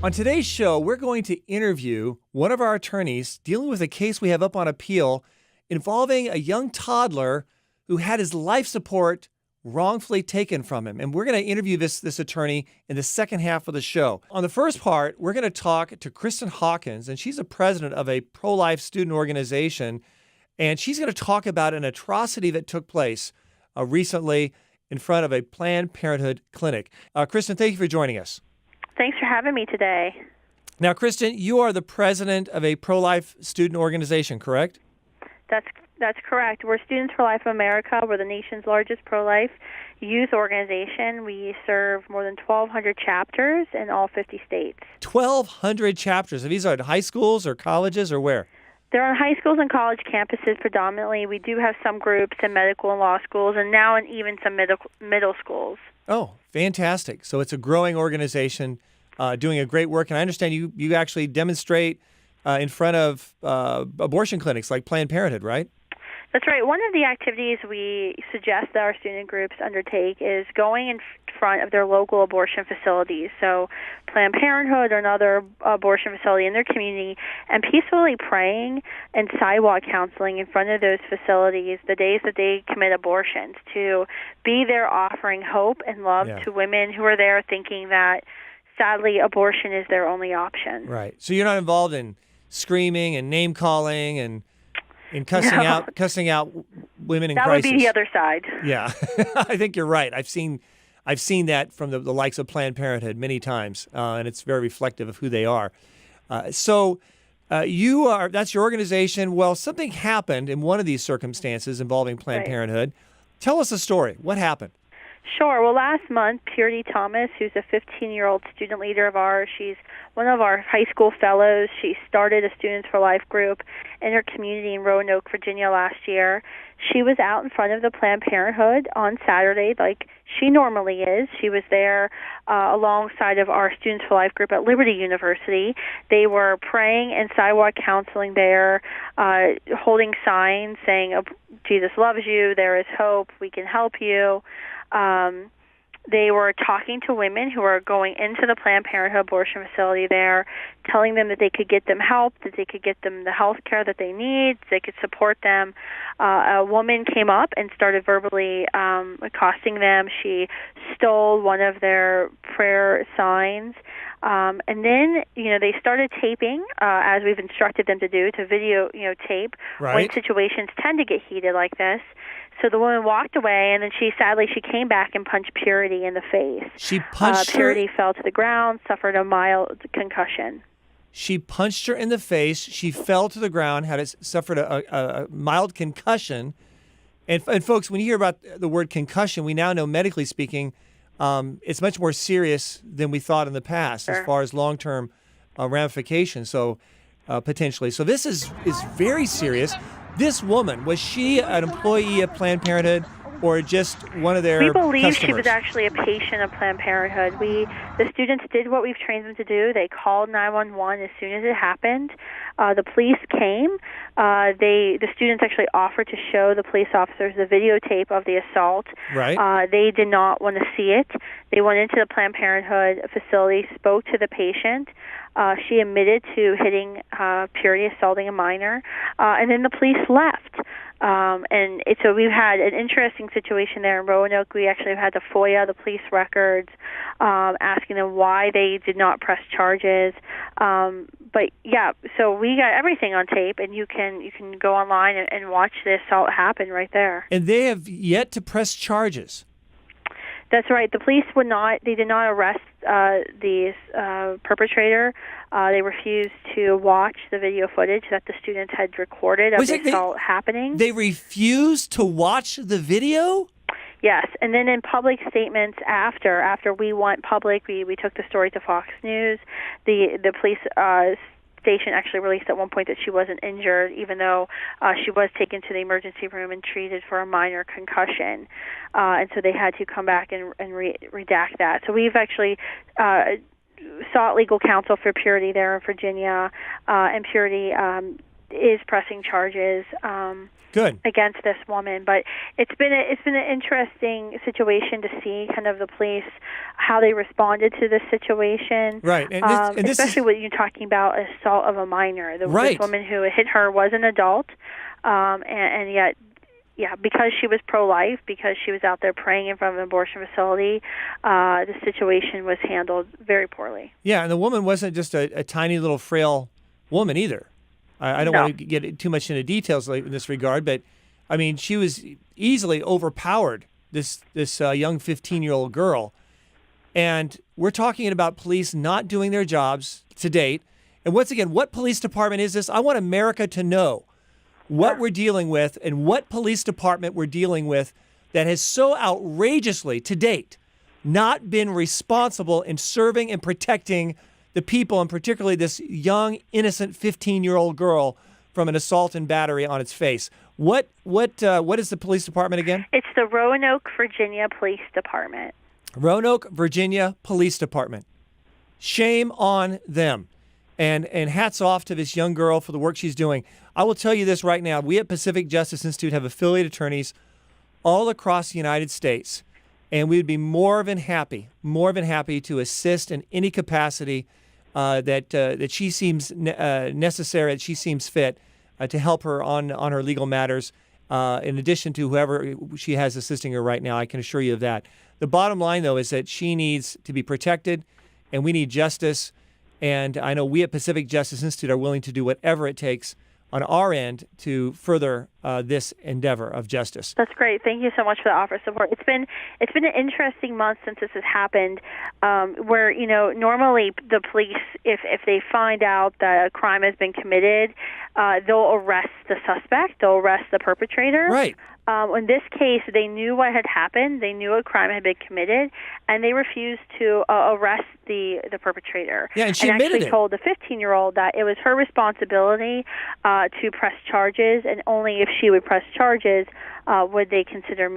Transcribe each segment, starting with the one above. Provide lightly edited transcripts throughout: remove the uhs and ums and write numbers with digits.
On today's show, we're going to interview one of our attorneys dealing with a case we have up on appeal involving a young toddler who had his life support wrongfully taken from him. And we're going to interview this attorney in the second half of the show. On the first part, we're going to talk to Kristan Hawkins, and she's the president of a pro-life student organization. And she's going to talk about an atrocity that took place recently in front of a Planned Parenthood clinic. Kristan, thank you for joining us. Thanks for having me today. Now, Kristan, you are the president of a pro-life student organization, correct? That's correct. We're Students for Life of America. We're the nation's largest pro-life youth organization. We serve more than 1,200 chapters in all 50 states. 1,200 chapters. Are these at high schools or colleges or where? They're on high schools and college campuses predominantly. We do have some groups in medical and law schools, and now in even some middle schools. Oh, fantastic. So it's a growing organization doing a great work. And I understand you actually demonstrate in front of abortion clinics like Planned Parenthood, right? That's right. One of the activities we suggest that our student groups undertake is going in front of their local abortion facilities, so Planned Parenthood or another abortion facility in their community, and peacefully praying and sidewalk counseling in front of those facilities the days that they commit abortions, to be there offering hope and love to women who are there thinking that, sadly, abortion is their only option. Right. So you're not involved in screaming and name-calling and cussing out women in crisis. That would be the other side. Yeah, I think you're right. I've seen that from the likes of Planned Parenthood many times, and it's very reflective of who they are. That's your organization. Well, something happened in one of these circumstances involving Planned Parenthood. Tell us the story. What happened? Sure. Well, last month, Purity Thomas, who's a 15-year-old student leader of ours, she's one of our high school fellows. She started a Students for Life group in her community in Roanoke, Virginia last year. She was out in front of the Planned Parenthood on Saturday like she normally is. She was there alongside of our Students for Life group at Liberty University. They were praying and sidewalk counseling there, holding signs saying, Jesus loves you, there is hope, we can help you. They were talking to women who are going into the Planned Parenthood abortion facility there, telling them that they could get them help, that they could get them the health care that they need, they could support them. A woman came up and started verbally accosting them. She stole one of their prayer signs. And then, they started taping, as we've instructed them to do, to video, tape when situations tend to get heated like this. So the woman walked away, and then she came back and punched Purity in the face. She punched her? Purity fell to the ground, suffered a mild concussion. She punched her in the face. She fell to the ground, suffered a mild concussion. And folks, when you hear about the word concussion, we now know, medically speaking, it's much more serious than we thought in the past as far as long-term ramifications. So potentially, so this is very serious. This woman, was she an employee of Planned Parenthood or just one of their customers? We believe she was actually a patient of Planned Parenthood. The students did what we've trained them to do. They called 911 as soon as it happened. The police came. The students actually offered to show the police officers the videotape of the assault. Right. They did not want to see it. They went into the Planned Parenthood facility, spoke to the patient. She admitted to hitting Purity, assaulting a minor, and then the police left. So we've had an interesting situation there in Roanoke. We actually had to FOIA the police records, asking them why they did not press charges. So we got everything on tape, and you can go online and watch the assault happen right there. And they have yet to press charges. That's right. The police did not arrest the perpetrator. They refused to watch the video footage that the students had recorded of the assault happening. They refused to watch the video? Yes, and then in public statements after we went public, we took the story to Fox News. The police station actually released at one point that she wasn't injured, even though she was taken to the emergency room and treated for a minor concussion. And so they had to come back and redact that. So we've actually sought legal counsel for Purity there in Virginia, and Purity is pressing charges. Good. against this woman. But it's been an interesting situation to see kind of the police, how they responded to this situation. Right. And this especially when you're talking about assault of a minor. Right. This woman who hit her was an adult, and yet, yeah, because she was pro-life, because she was out there praying in front of an abortion facility, the situation was handled very poorly. Yeah, and the woman wasn't just a tiny little frail woman either. I don't want to get too much into details in this regard, but I mean, she was easily overpowered, this young 15-year-old girl. And we're talking about police not doing their jobs to date. And once again, what police department is this? I want America to know what we're dealing with and what police department we're dealing with that has so outrageously, to date, not been responsible in serving and protecting the people, and particularly this young, innocent 15-year-old girl from an assault and battery on its face. What is the police department again? It's the Roanoke, Virginia Police Department. Roanoke, Virginia Police Department. Shame on them. And hats off to this young girl for the work she's doing. I will tell you this right now. We at Pacific Justice Institute have affiliate attorneys all across the United States, and we would be more than happy to assist in any capacity that she seems necessary, that she seems fit to help her on her legal matters, in addition to whoever she has assisting her right now. I can assure you of that. The bottom line, though, is that she needs to be protected, and we need justice. And I know we at Pacific Justice Institute are willing to do whatever it takes on our end to further this endeavor of justice. That's great. Thank you so much for the offer of support. It's been an interesting month since this has happened, where normally the police, if they find out that a crime has been committed, they'll arrest the suspect, they'll arrest the perpetrator. Right. In this case, they knew what had happened. They knew a crime had been committed, and they refused to arrest the perpetrator. Yeah, and she admitted actually told the 15-year-old that it was her responsibility to press charges, and only if she would press charges would they consider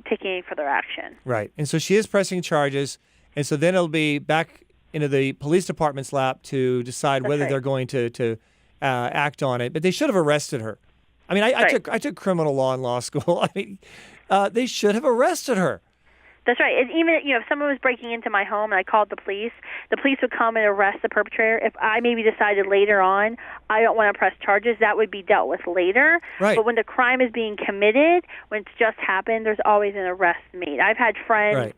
taking any further action. Right, and so she is pressing charges, and so then it'll be back into the police department's lap to decide whether they're going to act on it. But they should have arrested her. I mean, I took criminal law in law school. I mean, they should have arrested her. That's right. And even if someone was breaking into my home and I called the police would come and arrest the perpetrator. If I maybe decided later on I don't want to press charges, that would be dealt with later. Right. But when the crime is being committed, when it's just happened, there's always an arrest made. I've had friends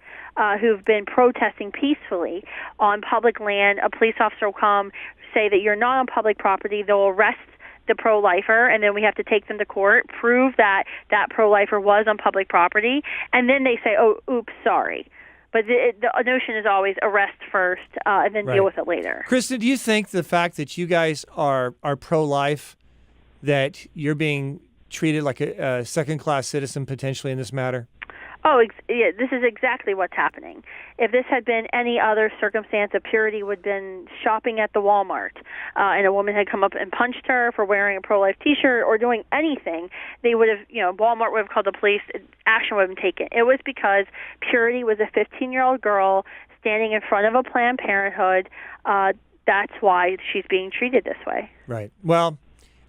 who've been protesting peacefully on public land. A police officer will come, say that you're not on public property. They'll arrest the pro-lifer, and then we have to take them to court, prove that that pro-lifer was on public property, and then they say, oh, oops, sorry. But the notion is always arrest first and then deal with it later. Kristan, do you think the fact that you guys are pro-life, that you're being treated like a second-class citizen potentially in this matter? Oh, yeah, this is exactly what's happening. If this had been any other circumstance, a Purity would have been shopping at the Walmart, and a woman had come up and punched her for wearing a pro-life T-shirt or doing anything, they would have, Walmart would have called the police, action would have been taken. It was because Purity was a 15-year-old girl standing in front of a Planned Parenthood. That's why she's being treated this way. Right. Well,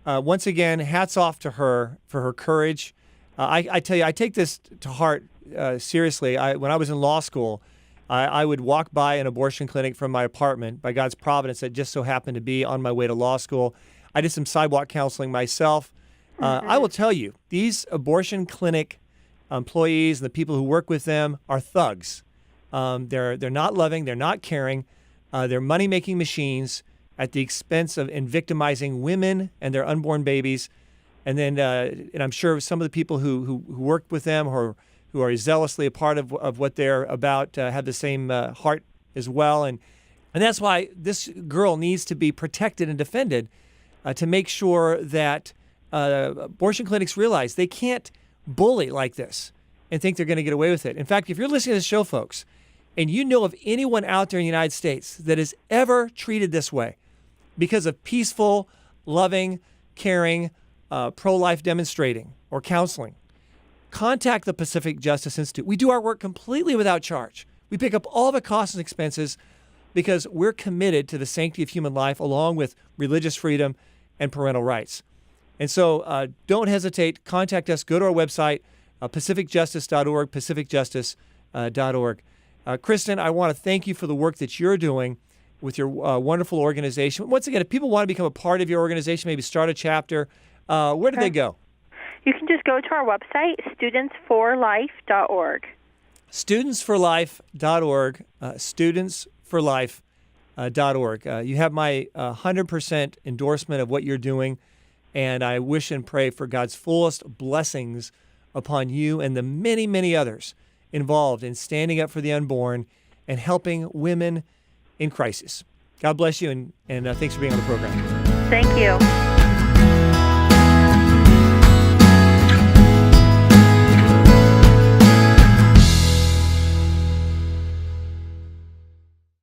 once again, hats off to her for her courage. I tell you, I take this to heart seriously. When I was in law school, I would walk by an abortion clinic from my apartment by God's providence that just so happened to be on my way to law school. I did some sidewalk counseling myself. I will tell you, these abortion clinic employees and the people who work with them are thugs. They're not loving. They're not caring. They're money-making machines at the expense of and victimizing women and their unborn babies. And then, and I'm sure some of the people who work with them or who are zealously a part of what they're about have the same heart as well. And that's why this girl needs to be protected and defended to make sure that abortion clinics realize they can't bully like this and think they're going to get away with it. In fact, if you're listening to this show, folks, and you know of anyone out there in the United States that is ever treated this way because of peaceful, loving, caring, pro-life demonstrating or counseling, contact the Pacific Justice Institute. We do our work completely without charge. We pick up all the costs and expenses because we're committed to the sanctity of human life along with religious freedom and parental rights. And so don't hesitate. Contact us. Go to our website, pacificjustice.org, pacificjustice.org. Kristan, I want to thank you for the work that you're doing with your wonderful organization. Once again, if people want to become a part of your organization, maybe start a chapter, where do they go? You can just go to our website, studentsforlife.org. Studentsforlife.org, studentsforlife.org. You have my 100% endorsement of what you're doing, and I wish and pray for God's fullest blessings upon you and the many, many others involved in standing up for the unborn and helping women in crisis. God bless you, and thanks for being on the program. Thank you.